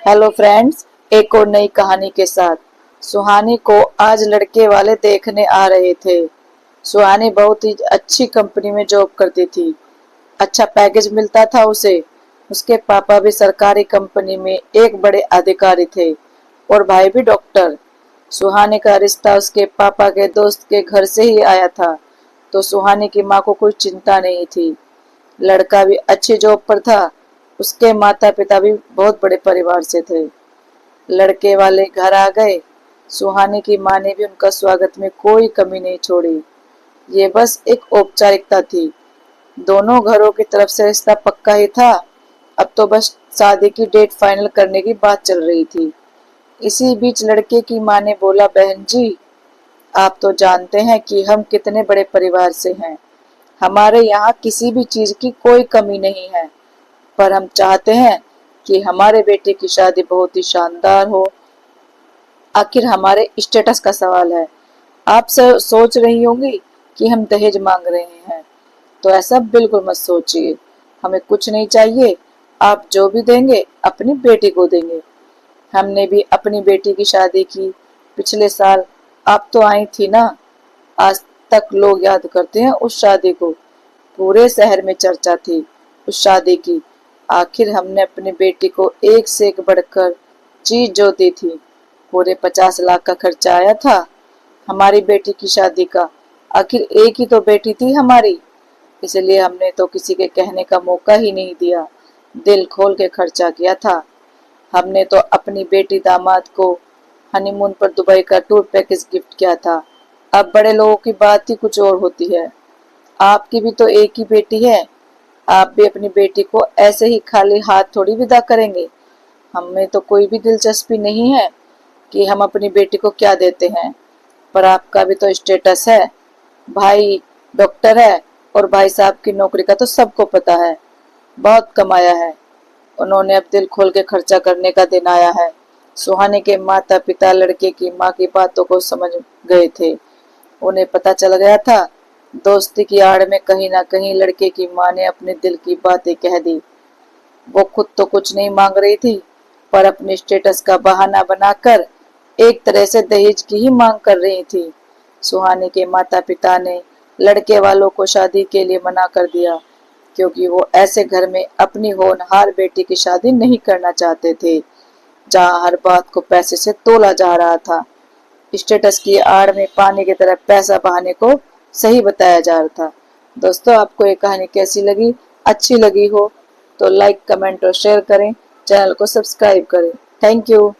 Hello friends, एक और नई कहानी के साथ। सुहानी को आज लड़के वाले देखने आ रहे थे। सुहानी बहुत ही अच्छी कंपनी में जॉब करती थी। अच्छा पैकेज मिलता था उसे। उसके पापा भी सरकारी कंपनी में एक बड़े अधिकारी थे और भाई भी डॉक्टर। सुहानी का रिश्ता उसके पापा के दोस्त के घर से ही आया था, तो सुहानी की माँ को कोई चिंता नहीं थी। लड़का भी अच्छी जॉब पर था। उसके माता पिता भी बहुत बड़े परिवार से थे। लड़के वाले घर आ गए। सुहानी की माँ ने भी उनका स्वागत में कोई कमी नहीं छोड़ी। ये बस एक औपचारिकता थी। दोनों घरों की तरफ से रिश्ता पक्का ही था। अब तो बस शादी की डेट फाइनल करने की बात चल रही थी। इसी बीच लड़के की माँ ने बोला, बहन जी, आप तो जानते हैं कि हम कितने बड़े परिवार से हैं। हमारे यहाँ किसी भी चीज की कोई कमी नहीं है, पर हम चाहते हैं कि हमारे बेटे की शादी बहुत ही शानदार हो। आखिर हमारे स्टेटस का सवाल है। आप सोच रही होंगी कि हम दहेज मांग रहे हैं, तो ऐसा बिल्कुल मत सोचिए। हमें कुछ नहीं चाहिए। आप जो भी देंगे अपनी बेटी को देंगे। हमने भी अपनी बेटी की शादी की पिछले साल। आप तो आई थी ना। आज तक लोग याद करते हैं उस शादी को। पूरे शहर में चर्चा थी उस शादी की। आखिर हमने अपनी बेटी को एक से एक बढ़कर चीज जो दी थी। पूरे 50 लाख का खर्चा आया था हमारी बेटी की शादी का। आखिर एक ही तो बेटी थी हमारी, इसलिए हमने तो किसी के कहने का मौका ही नहीं दिया। दिल खोल के खर्चा किया था। हमने तो अपनी बेटी दामाद को हनीमून पर दुबई का टूर पैकेज गिफ्ट किया था। अब बड़े लोगों की बात ही कुछ और होती है। आपकी भी तो एक ही बेटी है। आप भी अपनी बेटी को ऐसे ही खाली हाथ थोड़ी विदा करेंगे। हमें तो कोई भी दिलचस्पी नहीं है कि हम अपनी बेटी को क्या देते हैं, पर आपका भी तो स्टेटस है। भाई डॉक्टर है और भाई साहब की नौकरी का तो सबको पता है। बहुत कमाया है उन्होंने। अब दिल खोल के खर्चा करने का दिन आया है। सुहानी के माता पिता लड़के की माँ की बातों को समझ गए थे। उन्हें पता चल गया था दोस्ती की आड़ में कहीं ना कहीं लड़के की माँ ने अपने दिल की बातें कह दी। वो खुद तो कुछ नहीं मांग रही थी, पर अपने स्टेटस का बहाना बनाकर एक तरह से दहेज की ही मांग कर रही थी। सुहानी के माता पिता ने लड़के वालों को शादी के लिए मना कर दिया, क्योंकि वो ऐसे घर में अपनी होनहार बेटी की शादी नहीं करना चाहते थे, जहां हर बात को पैसे से तोला जा रहा था। स्टेटस की आड़ में पानी की तरह पैसा बहाने को सही बताया जा रहा था। दोस्तों, आपको ये कहानी कैसी लगी? अच्छी लगी हो तो लाइक कमेंट और शेयर करें। चैनल को सब्सक्राइब करें। Thank you.